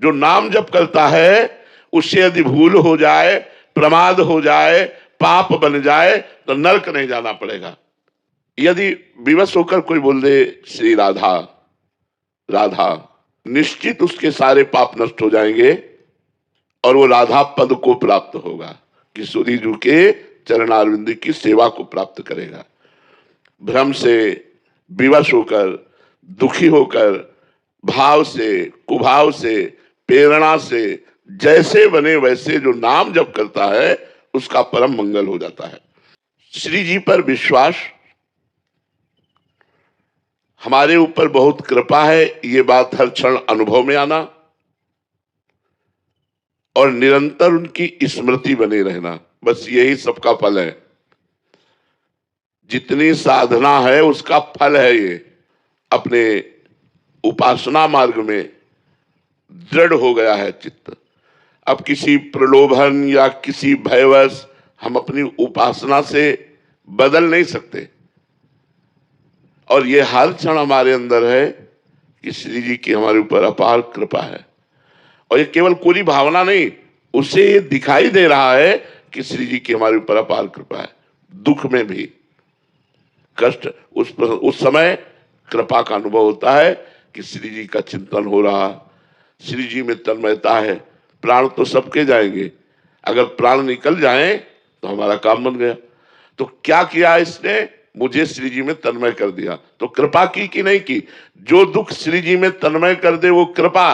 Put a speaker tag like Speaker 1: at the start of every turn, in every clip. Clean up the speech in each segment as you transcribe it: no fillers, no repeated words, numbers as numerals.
Speaker 1: जो नाम जप करता है उससे यदि भूल हो जाए, प्रमाद हो जाए, पाप बन जाए तो नरक नहीं जाना पड़ेगा। यदि विवश होकर कोई बोल दे श्री राधा राधा, निश्चित उसके सारे पाप नष्ट हो जाएंगे और वो राधा पद को प्राप्त होगा, किशोरी जी के चरणारविंद की सेवा को प्राप्त करेगा। भ्रम से, विवश होकर, दुखी होकर, भाव से, कुभाव से, प्रेरणा से, जैसे बने वैसे जो नाम जप करता है उसका परम मंगल हो जाता है। श्री जी पर विश्वास, हमारे ऊपर बहुत कृपा है, ये बात हर क्षण अनुभव में आना और निरंतर उनकी स्मृति बने रहना, बस यही सबका फल है। जितनी साधना है उसका फल है ये। अपने उपासना मार्ग में दृढ़ हो गया है चित्त। अब किसी प्रलोभन या किसी भयवश हम अपनी उपासना से बदल नहीं सकते। और ये हर क्षण हमारे अंदर है कि श्री जी की हमारे ऊपर अपार कृपा है। और ये केवल कोरी भावना नहीं, उसे ये दिखाई दे रहा है कि श्री जी की हमारे ऊपर अपार कृपा है। दुख में भी, कष्ट, उस समय कृपा का अनुभव होता है कि श्री जी का चिंतन हो रहा, श्री जी में तन्मयता है। प्राण तो सबके जाएंगे, अगर प्राण निकल जाए तो हमारा काम बन गया। तो क्या किया इसने? मुझे श्री जी में तन्मय कर दिया। तो कृपा की कि नहीं की? जो दुख श्री जी में तन्मय कर दे वो कृपा,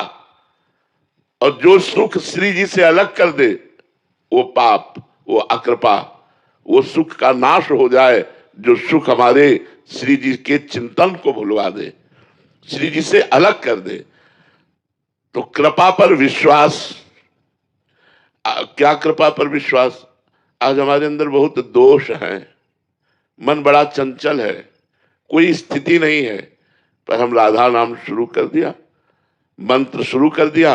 Speaker 1: और जो सुख श्री जी से अलग कर दे वो पाप, वो अकृपा। वो सुख का नाश हो जाए जो सुख हमारे श्री जी के चिंतन को भुलवा दे, श्री जी से अलग कर दे। तो कृपा पर विश्वास। क्या कृपा पर विश्वास? आज हमारे अंदर बहुत दोष हैं, मन बड़ा चंचल है, कोई स्थिति नहीं है, पर हम राधा नाम शुरू कर दिया, मंत्र शुरू कर दिया।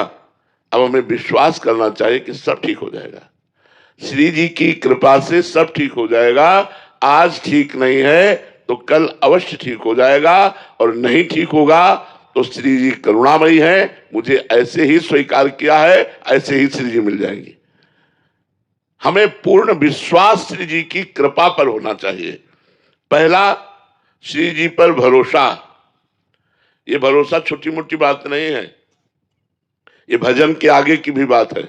Speaker 1: अब हमें विश्वास करना चाहिए कि सब ठीक हो जाएगा। श्री जी की कृपा से सब ठीक हो जाएगा। आज ठीक नहीं है तो कल अवश्य ठीक हो जाएगा, और नहीं ठीक होगा तो श्री जी करुणामयी है, मुझे ऐसे ही स्वीकार किया है, ऐसे ही श्री जी मिल जाएंगी। हमें पूर्ण विश्वास श्री जी की कृपा पर होना चाहिए। पहला, श्री जी पर भरोसा। ये भरोसा छोटी मोटी बात नहीं है, ये भजन के आगे की भी बात है।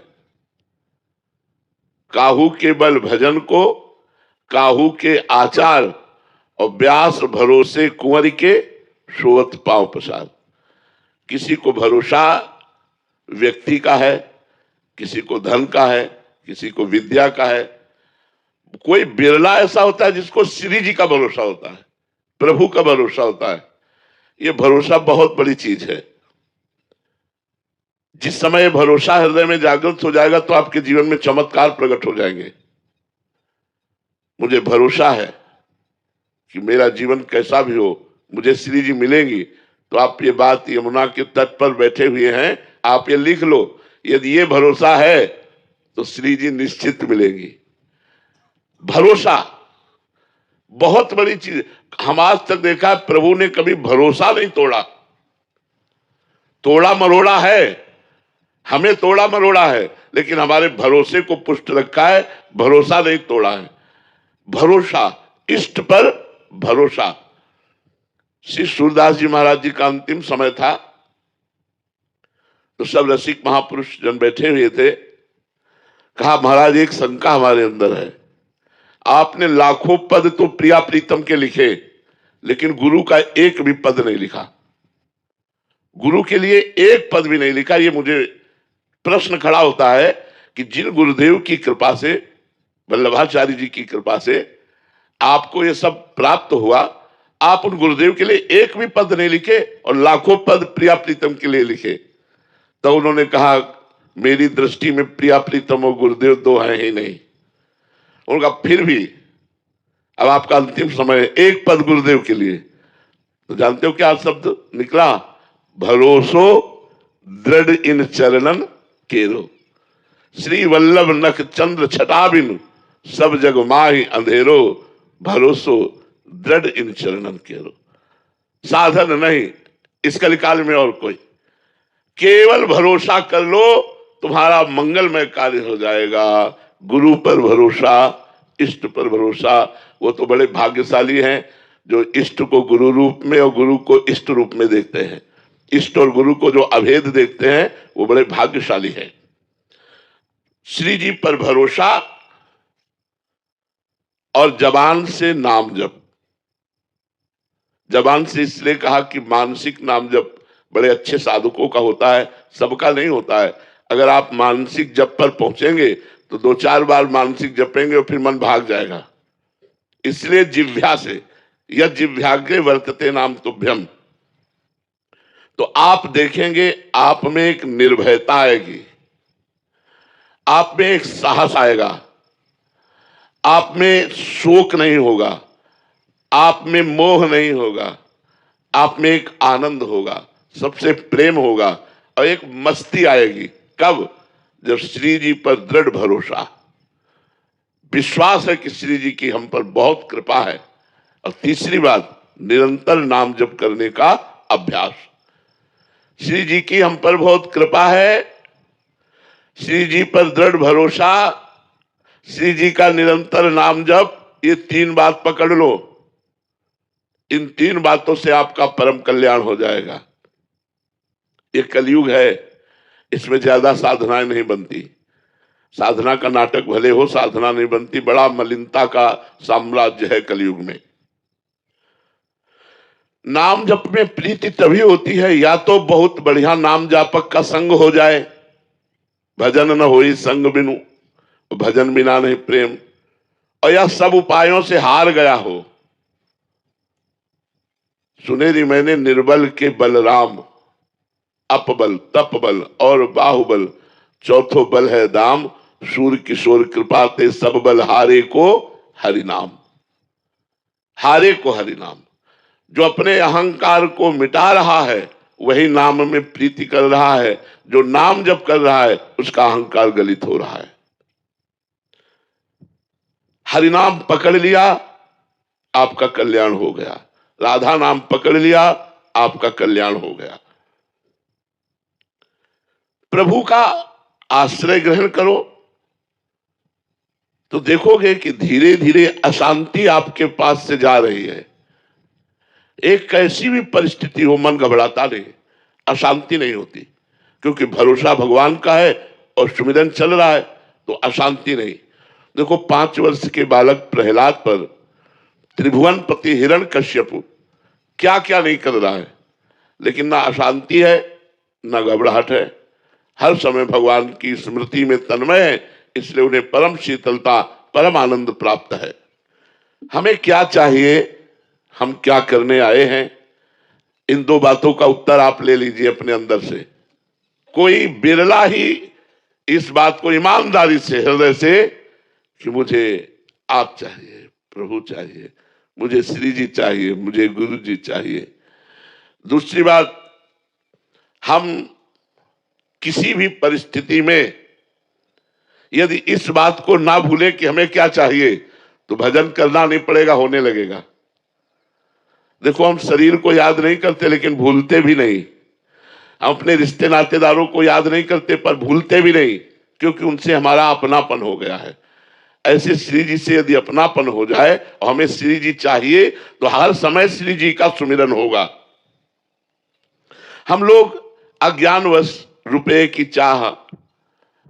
Speaker 1: काहू के बल भजन को, काहू के आचार, और व्यास भरोसे कुंवर के सोवत पांव पसार। किसी को भरोसा व्यक्ति का है, किसी को धन का है, किसी को विद्या का है। कोई बिरला ऐसा होता है जिसको श्री जी का भरोसा होता है, प्रभु का भरोसा होता है। ये भरोसा बहुत बड़ी चीज है। जिस समय भरोसा हृदय में जागृत हो जाएगा तो आपके जीवन में चमत्कार प्रकट हो जाएंगे। मुझे भरोसा है कि मेरा जीवन कैसा भी हो मुझे श्री जी मिलेंगी। तो आप ये बात यमुना के तट पर बैठे हुए हैं, आप ये लिख लो, यदि ये भरोसा है तो श्री जी निश्चित मिलेंगी। भरोसा बहुत बड़ी चीज। हम आज तक देखा प्रभु ने कभी भरोसा नहीं तोड़ा। तोड़ा मरोड़ा है, हमें तोड़ा मरोड़ा है, लेकिन हमारे भरोसे को पुष्ट रखा है, भरोसा नहीं तोड़ा है। भरोसा, इष्ट पर भरोसा। श्री सूरदास जी महाराज जी का अंतिम समय था, तो सब रसिक महापुरुष जन बैठे हुए थे। कहा महाराज एक शंका हमारे अंदर है, आपने लाखों पद तो प्रिया प्रीतम के लिखे, लेकिन गुरु का एक भी पद नहीं लिखा। गुरु के लिए एक पद भी नहीं लिखा। ये मुझे प्रश्न खड़ा होता है कि जिन गुरुदेव की कृपा से, वल्लभाचार्य जी की कृपा से आपको ये सब प्राप्त हुआ, आप उन गुरुदेव के लिए एक भी पद नहीं लिखे और लाखों पद प्रिया प्रीतम के लिए लिखे। तो उन्होंने कहा मेरी दृष्टि में प्रिया प्रीतम और गुरुदेव दो हैं ही नहीं। उनका फिर भी अब आपका अंतिम समय है, एक पद गुरुदेव के लिए। तो जानते हो क्या शब्द निकला? भरोसो दृढ़ इन चरणन केरो, श्री वल्लभ नख चंद्र छटा बिनु, सब जग माहि अंधेरो, भरोसो दृढ़ इन चरणन केरो। साधन नहीं इस कलिकाल में और कोई। केवल भरोसा कर लो, तुम्हारा मंगलमय कार्य हो जाएगा। गुरु पर भरोसा, इष्ट पर भरोसा, वो तो बड़े भाग्यशाली हैं जो इष्ट को गुरु रूप में और गुरु को इष्ट रूप में देखते हैं। इष्ट और गुरु को जो अभेद देखते हैं वो बड़े भाग्यशाली हैं। श्री जी पर भरोसा और जबान से नाम जप। जबान से इसलिए कहा कि मानसिक नाम जप बड़े अच्छे साधकों का होता है, सबका नहीं होता है। अगर आप मानसिक जप पर पहुंचेंगे तो 2-4 बार मानसिक जपेंगे और फिर मन भाग जाएगा। इसलिए जिह्वा से, यद जिह्वाग्रे वर्तते नाम तुभ्यम, तो आप देखेंगे आप में एक निर्भयता आएगी, आप में एक साहस आएगा, आप में शोक नहीं होगा, आप में मोह नहीं होगा, आप में एक आनंद होगा, सबसे प्रेम होगा और एक मस्ती आएगी। कब? जब श्री जी पर दृढ़ भरोसा, विश्वास है कि श्री जी की हम पर बहुत कृपा है। और तीसरी बात, निरंतर नाम जप करने का अभ्यास। श्री जी की हम पर बहुत कृपा है, श्री जी पर दृढ़ भरोसा, श्री जी का निरंतर नाम जप, ये 3 बात पकड़ लो। इन 3 बातों से आपका परम कल्याण हो जाएगा। ये कलयुग है, इसमें ज्यादा साधनाएं नहीं बनती। साधना का नाटक भले हो, साधना नहीं बनती। बड़ा मलिनता का साम्राज्य है कलयुग में। नाम जप में प्रीति तभी होती है या तो बहुत बढ़िया नाम जापक का संग हो जाए, भजन न होई संग बिनु, भजन बिना नहीं प्रेम, और या सब उपायों से हार गया हो। सुनेरी मैंने निर्बल के बलराम, अपबल तपबल और बाहुबल, चौथो बल है दाम, सूर किशोर कृपा ते सब बल हारे को हरिनाम। हारे को हरिनाम। जो अपने अहंकार को मिटा रहा है वही नाम में प्रीति कर रहा है, जो नाम जप कर रहा है उसका अहंकार गलित हो रहा है। हरिनाम पकड़ लिया, आपका कल्याण हो गया। राधा नाम पकड़ लिया, आपका कल्याण हो गया। प्रभु का आश्रय ग्रहण करो तो देखोगे कि धीरे धीरे अशांति आपके पास से जा रही है। एक कैसी भी परिस्थिति हो, मन घबराता नहीं, अशांति नहीं होती, क्योंकि भरोसा भगवान का है और सुमिरन चल रहा है, तो अशांति नहीं। देखो 5 वर्ष के बालक प्रहलाद पर त्रिभुवनपति हिरण्यकश्यप क्या क्या नहीं कर रहा है, लेकिन ना अशांति है ना घबराहट है। हर समय भगवान की स्मृति में तन्मय है, इसलिए उन्हें परम शीतलता, परम आनंद प्राप्त है। हमें क्या चाहिए, हम क्या करने आए हैं, इन 2 बातों का उत्तर आप ले लीजिए अपने अंदर से। कोई बिरला ही इस बात को ईमानदारी से, हृदय से, कि मुझे आप चाहिए, प्रभु चाहिए, मुझे श्री जी चाहिए, मुझे गुरु जी चाहिए। दूसरी बात, हम किसी भी परिस्थिति में यदि इस बात को ना भूले कि हमें क्या चाहिए, तो भजन करना नहीं पड़ेगा, होने लगेगा। देखो हम शरीर को याद नहीं करते लेकिन भूलते भी नहीं, हम अपने रिश्ते नातेदारों को याद नहीं करते पर भूलते भी नहीं, क्योंकि उनसे हमारा अपनापन हो गया है। ऐसे श्री जी से यदि अपनापन हो जाए और हमें श्री जी चाहिए तो हर समय श्री जी का सुमिरन होगा। हम लोग अज्ञानवश रुपए की चाह,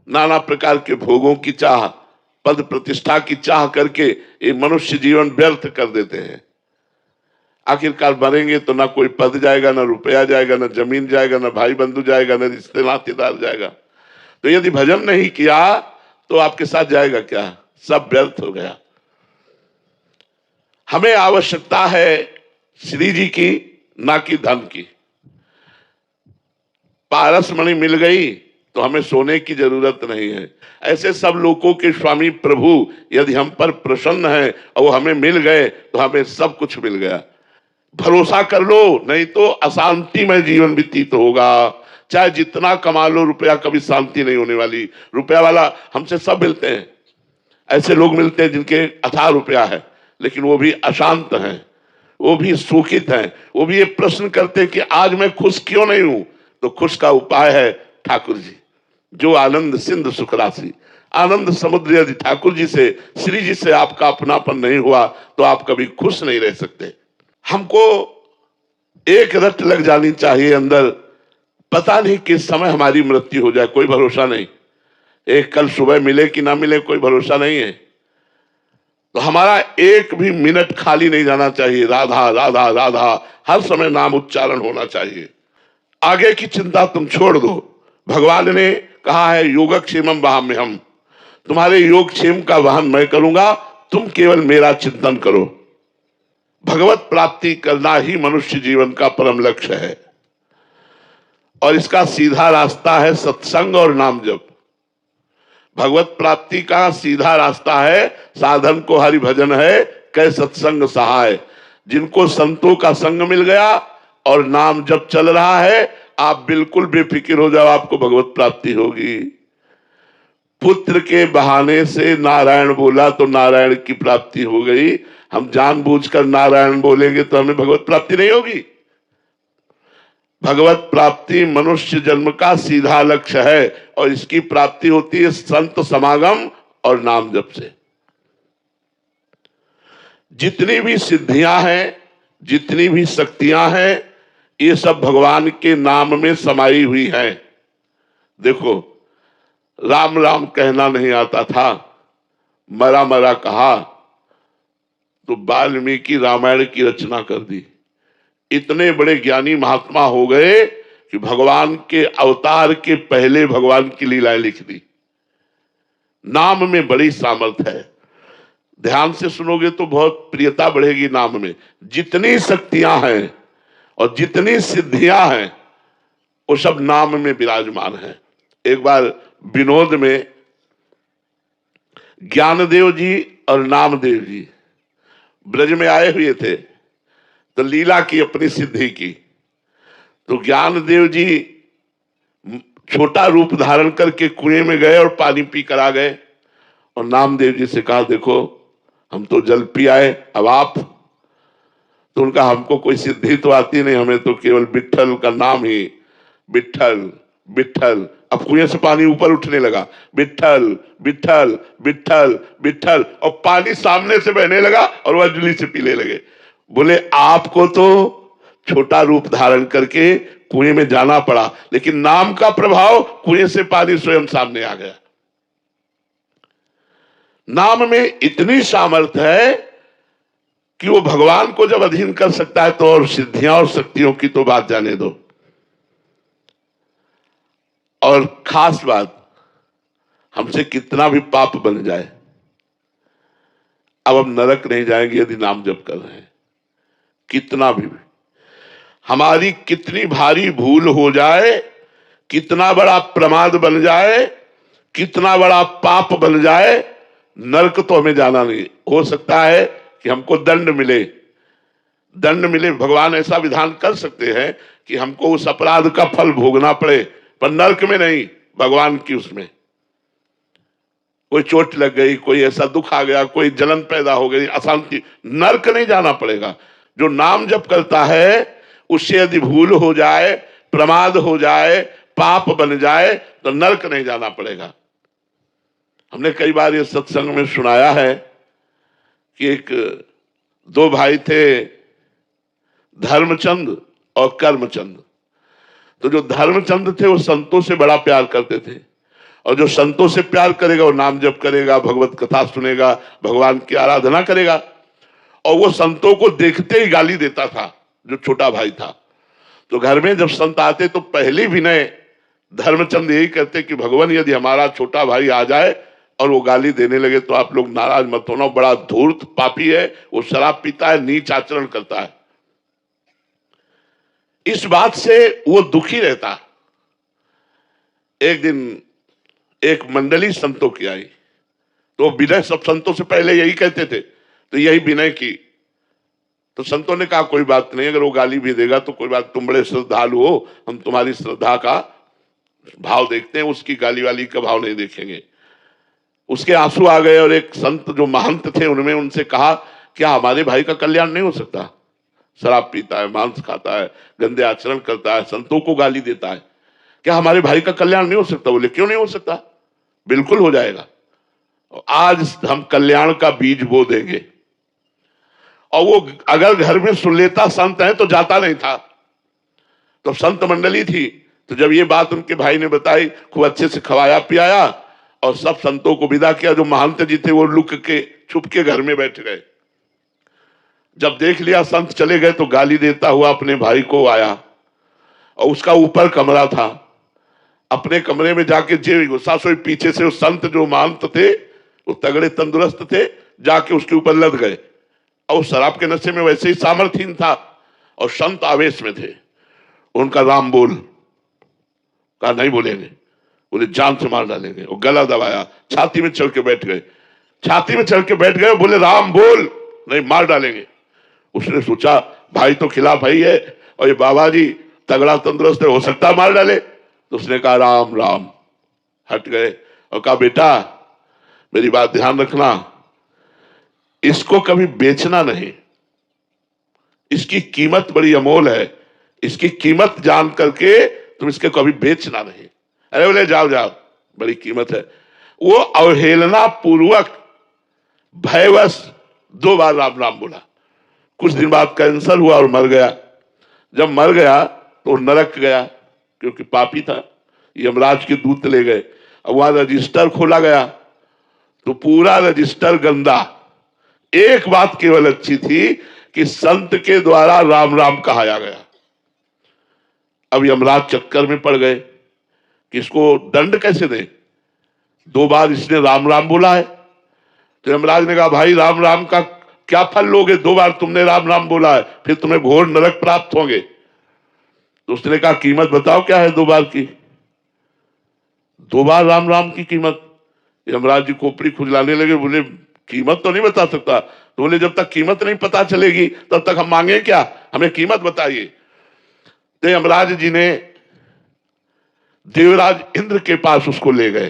Speaker 1: नाना प्रकार के भोगों की चाह, पद प्रतिष्ठा की चाह करके ये मनुष्य जीवन व्यर्थ कर देते हैं। आखिरकार मरेंगे तो ना कोई पद जाएगा, ना रुपया जाएगा, ना जमीन जाएगा, ना भाई बंधु जाएगा, ना रिश्ते नातेदार जाएगा। तो यदि भजन नहीं किया तो आपके साथ जाएगा क्या? सब व्यर्थ हो गया। हमें आवश्यकता है श्री जी की, ना कि धन की। पारस मणि मिल गई तो हमें सोने की जरूरत नहीं है। ऐसे सब लोगों के स्वामी प्रभु यदि हम पर प्रसन्न है और वो हमें मिल गए तो हमें सब कुछ मिल गया। भरोसा कर लो, नहीं तो अशांति में जीवन व्यतीत होगा। चाहे जितना कमा लो, रुपया कभी शांति नहीं होने वाली। रुपया वाला हमसे सब मिलते हैं, ऐसे लोग मिलते हैं जिनके अथाह रुपया है लेकिन वो भी अशांत हैं, वो भी शोकित हैं, वो भी ये प्रश्न करते हैं कि आज मैं खुश क्यों नहीं हूं, तो खुश का उपाय है ठाकुर जी, जो आनंद सिंधु सुख राशि। आनंद समुद्र यदि ठाकुर जी से, श्री जी से आपका अपनापन नहीं हुआ तो आप कभी खुश नहीं रह सकते। हमको एक रट लग जानी चाहिए अंदर, पता नहीं किस समय हमारी मृत्यु हो जाए, कोई भरोसा नहीं। एक कल सुबह मिले कि ना मिले कोई भरोसा नहीं है। तो हमारा एक भी मिनट खाली नहीं जाना चाहिए। राधा राधा राधा हर समय नाम उच्चारण होना चाहिए। आगे की चिंता तुम छोड़ दो। भगवान ने कहा है योगक्षेमम वहाम्यहम्, तुम्हारे योगक्षेम का वहन मैं करूंगा, तुम केवल मेरा चिंतन करो। भगवत प्राप्ति करना ही मनुष्य जीवन का परम लक्ष्य है और इसका सीधा रास्ता है सत्संग और नाम जप। भगवत प्राप्ति का सीधा रास्ता है, साधन को हरि भजन है, कै सत्संग सहाय। जिनको संतों का संग मिल गया और नाम जप चल रहा है, आप बिल्कुल बेफिक्र हो जाओ, आपको भगवत प्राप्ति होगी। पुत्र के बहाने से नारायण बोला तो नारायण की प्राप्ति हो गई। हम जानबूझकर नारायण बोलेंगे तो हमें भगवत प्राप्ति नहीं होगी। भगवत प्राप्ति मनुष्य जन्म का सीधा लक्ष्य है और इसकी प्राप्ति होती है संत समागम और नाम जप से। जितनी भी सिद्धियां हैं, जितनी भी शक्तियां हैं, ये सब भगवान के नाम में समाई हुई हैं। देखो, राम राम कहना नहीं आता था, मरा मरा कहा तो वाल्मीकि रामायण की रचना कर दी। इतने बड़े ज्ञानी महात्मा हो गए कि भगवान के अवतार के पहले भगवान की लीलाएं लिख दी। नाम में बड़ी सामर्थ्य है। ध्यान से सुनोगे तो बहुत प्रियता बढ़ेगी नाम में। जितनी शक्तियां हैं और जितनी सिद्धियां हैं वो सब नाम में विराजमान है। एक बार विनोद में ज्ञानदेव जी और नामदेव जी ब्रज में आए हुए थे, तो लीला की अपनी सिद्धि की। तो ज्ञानदेव जी छोटा रूप धारण करके कुएं में गए और पानी पी कर आ गए और नामदेव जी से कहा, देखो हम तो जल पी आए, अब आप। तो उनका हमको कोई सिद्धि तो आती नहीं, हमें तो केवल विट्ठल का नाम ही, विट्ठल विट्ठल। अब कुएं से पानी ऊपर उठने लगा, विट्ठल विट्ठल विट्ठल विट्ठल, और पानी सामने से बहने लगा और वह अंजलि से पीने लगे। बोले आपको तो छोटा रूप धारण करके कुएं में जाना पड़ा, लेकिन नाम का प्रभाव, कुएं से पानी स्वयं सामने आ गया। नाम में इतनी सामर्थ्य है कि वो भगवान को जब अधीन कर सकता है तो और सिद्धियां और शक्तियों की तो बात जाने दो। और खास बात, हमसे कितना भी पाप बन जाए, अब हम नरक नहीं जाएंगे यदि नाम जप कर रहे हैं। कितना भी हमारी कितनी भारी भूल हो जाए, कितना बड़ा प्रमाद बन जाए, कितना बड़ा पाप बन जाए, नरक तो हमें जाना नहीं। हो सकता है कि हमको दंड मिले, दंड मिले, भगवान ऐसा विधान कर सकते हैं कि हमको उस अपराध का फल भोगना पड़े, पर नरक में नहीं। भगवान की उसमें कोई चोट लग गई, कोई ऐसा दुख आ गया, कोई जलन पैदा हो गई, अशांति, नरक नहीं जाना पड़ेगा। जो नाम जप करता है उससे यदि भूल हो जाए, प्रमाद हो जाए, पाप बन जाए, तो नरक नहीं जाना पड़ेगा। हमने कई बार ये सत्संग में सुनाया है कि एक दो भाई थे, धर्मचंद और कर्मचंद। तो जो धर्मचंद थे वो संतों से बड़ा प्यार करते थे, और जो संतों से प्यार करेगा वो नाम जप करेगा, भगवत कथा सुनेगा, भगवान की आराधना करेगा। और वो संतों को देखते ही गाली देता था, जो छोटा भाई था। तो घर में जब संत आते तो पहली विनय धर्मचंद यही कहते कि भगवान यदि हमारा छोटा भाई आ जाए और वो गाली देने लगे तो आप लोग नाराज मत होना, बड़ा धूर्त पापी है, वो शराब पीता है, नीच आचरण करता है। इस बात से वो दुखी रहता। एक दिन एक मंडली संतों की आई, तो विनय सब संतों से पहले यही कहते थे, तो यही विनय की। तो संतों ने कहा कोई बात नहीं, अगर वो गाली भी देगा तो कोई बात, तुम बड़े श्रद्धालु हो, हम तुम्हारी श्रद्धा का भाव देखते हैं, उसकी गाली वाली का भाव नहीं देखेंगे। उसके आंसू आ गए और एक संत जो महंत थे उनमें उनसे कहा, क्या हमारे भाई का कल्याण नहीं हो सकता? शराब पीता है, मांस खाता है, गंदे आचरण करता है, संतों को गाली देता है, क्या हमारे भाई का कल्याण नहीं हो सकता? बोले क्यों नहीं हो सकता, बिल्कुल हो जाएगा। आज हम कल्याण का बीज बो देंगे। और वो अगर घर में सुन लेता संत है तो जाता नहीं था, तो संत मंडली थी। तो जब ये बात उनके भाई ने बताई, खूब अच्छे से खवाया पियाया और सब संतों को विदा किया। जो महंत जी थे वो लुक के छुप के घर में बैठ गए। जब देख लिया संत चले गए तो गाली देता हुआ अपने भाई को आया, और उसका ऊपर कमरा था। अपने कमरे में जाके जे गुस्सा सोई, पीछे से उस संत जो महंत थे वो तगड़े तंदुरुस्त थे, जाके उसके ऊपर लद गए। और शराब के नशे में वैसे ही सामर्थ्यहीन था और संत आवेश में थे। उनका राम बोल कहा, नहीं बोलेंगे। बोले जान से मार डालेंगे। वो गला दबाया, छाती में चढ़ के बैठ गए। छाती में चढ़ के बैठ गए, बोले राम बोल, नहीं मार डालेंगे। उसने सोचा भाई तो खिलाफ ही है और ये बाबा जी तगड़ा तंदुरुस्त है, हो सकता मार डाले। तो उसने कहा राम राम, हट गए और कहा बेटा मेरी बात ध्यान रखना, इसको कभी बेचना नहीं, इसकी कीमत बड़ी अमोल है, इसकी कीमत जान करके तुम इसके कभी बेचना नहीं। अरे बोले जाओ जाओ, बड़ी कीमत है। वो अवहेलना पूर्वक भयवश 2 बार राम राम बोला। कुछ दिन बाद कैंसर हुआ और मर गया। जब मर गया तो नरक गया, क्योंकि पापी था। यमराज के दूत ले गए। अब वहां रजिस्टर खोला गया तो पूरा रजिस्टर गंदा। एक बात केवल अच्छी थी कि संत के द्वारा राम राम कहाया गया। अब यमराज चक्कर में पड़ गए कि इसको दंड कैसे दें, 2 बार इसने राम राम बोला है। तो यमराज ने कहा भाई राम राम का क्या फल लोगे, 2 बार तुमने राम राम बोला है, फिर तुम्हें घोर नरक प्राप्त होंगे। तो उसने कहा कीमत बताओ क्या है 2 बार की। 2 बार राम राम की कीमत। यमराज जी खोपड़ी खुजलाने लगे, बोले कीमत तो नहीं बता सकता। तो बोले जब तक कीमत नहीं पता चलेगी तब तक हम मांगे क्या, हमें कीमत बताइए। तो यमराज जी ने देवराज इंद्र के पास उसको ले गए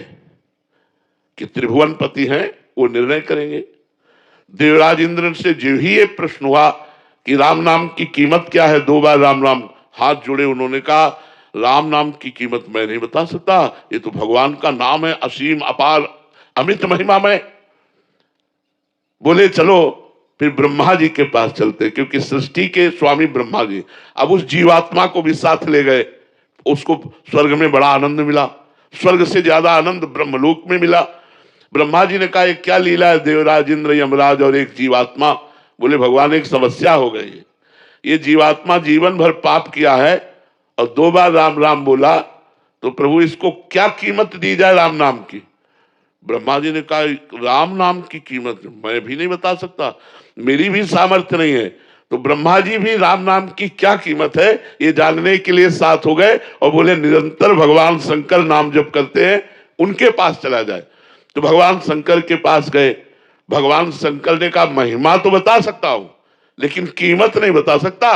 Speaker 1: कि त्रिभुवनपति हैं, वो निर्णय करेंगे। देवराज इंद्र से जो ही ये प्रश्न हुआ कि राम नाम की कीमत क्या है, 2 बार राम राम, हाथ जोड़े उन्होंने कहा राम नाम की कीमत मैं नहीं बता सकता, ये तो भगवान का नाम है, असीम अपार अमित महिमा में। बोले चलो फिर ब्रह्मा जी के पास चलते, क्योंकि सृष्टि के स्वामी ब्रह्मा जी। अब उस जीवात्मा को भी साथ ले गए। उसको स्वर्ग में बड़ा आनंद मिला, स्वर्ग से ज्यादा आनंद ब्रह्मलोक में मिला। ब्रह्मा जी ने कहा ये क्या लीला है, देवराज इंद्र यमराज और एक जीवात्मा। बोले भगवान एक समस्या हो गई है, ये जीवात्मा जीवन भर पाप किया है और 2 बार राम राम बोला, तो प्रभु इसको क्या कीमत दी जाए राम नाम की। ब्रह्मा जी ने कहा राम नाम की कीमत मैं भी नहीं बता सकता, मेरी भी सामर्थ्य नहीं है। तो ब्रह्मा जी भी राम नाम की क्या कीमत है ये जानने के लिए साथ हो गए और बोले निरंतर भगवान शंकर नाम जप करते हैं उनके पास चला जाए। तो भगवान शंकर के पास गए। भगवान शंकर ने कहा महिमा तो बता सकता हूं लेकिन कीमत नहीं बता सकता।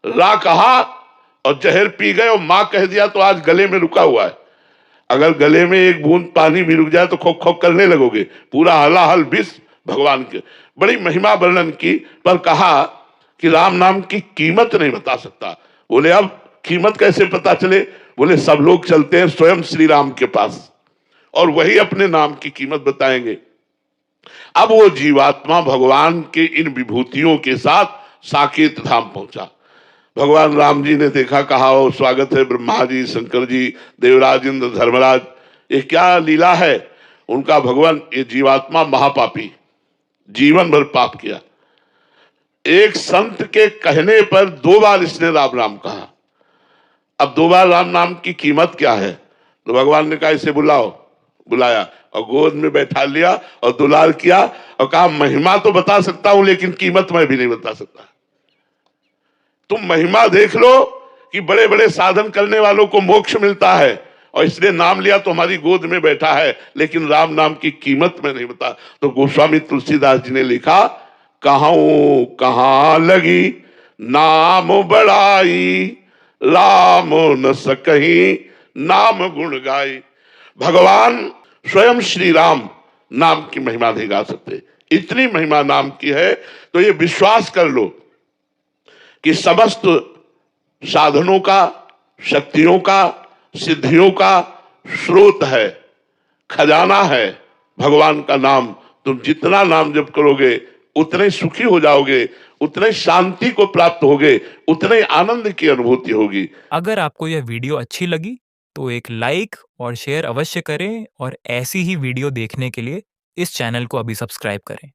Speaker 1: रा कहा और जहर पी गए और मां कह दिया तो आज गले में रुका हुआ है। अगर गले में एक बूंद पानी भी रुक जाए तो खोक खोक करने लगोगे। पूरा हलाहल विष भगवान के, बड़ी महिमा वर्णन की, पर कहा कि राम नाम की कीमत नहीं बता सकता। बोले अब कीमत कैसे पता चले। बोले सब लोग चलते हैं स्वयं श्री राम के पास और वही अपने नाम की कीमत बताएंगे। अब वो जीवात्मा भगवान के इन विभूतियों के साथ साकेत धाम पहुंचा। भगवान राम जी ने देखा, कहा ओ स्वागत है ब्रह्मा जी, शंकर जी, देवराज इंद्र, धर्मराज, ये क्या लीला है। उनका भगवान ये जीवात्मा महापापी, जीवन भर पाप किया। एक संत के कहने पर 2 बार इसने राम राम कहा। अब 2 बार राम नाम की कीमत क्या है। तो भगवान ने कहा इसे बुलाओ। बुलाया और गोद में बैठा लिया और दुलार किया और कहा महिमा तो बता सकता हूं लेकिन कीमत मैं भी नहीं बता सकता। तुम महिमा देख लो कि बड़े बड़े साधन करने वालों को मोक्ष मिलता है और इसने नाम लिया तो हमारी गोद में बैठा है, लेकिन राम नाम की कीमत में नहीं बता। तो गोस्वामी तुलसीदास जी ने लिखा, कहां कहां लगी नाम बड़ाई, राम न सकहीं नाम गुण गाई। भगवान स्वयं श्री राम नाम की महिमा नहीं गा सकते, इतनी महिमा नाम की है। तो ये विश्वास कर लो कि समस्त साधनों का, शक्तियों का, सिद्धियों का स्रोत है, खजाना है भगवान का नाम। तुम जितना नाम जप करोगे उतने सुखी हो जाओगे, उतने शांति को प्राप्त होगे, उतने आनंद की अनुभूति होगी।
Speaker 2: अगर आपको यह वीडियो अच्छी लगी तो एक लाइक और शेयर अवश्य करें और ऐसी ही वीडियो देखने के लिए इस चैनल को अभी सब्सक्राइब करें।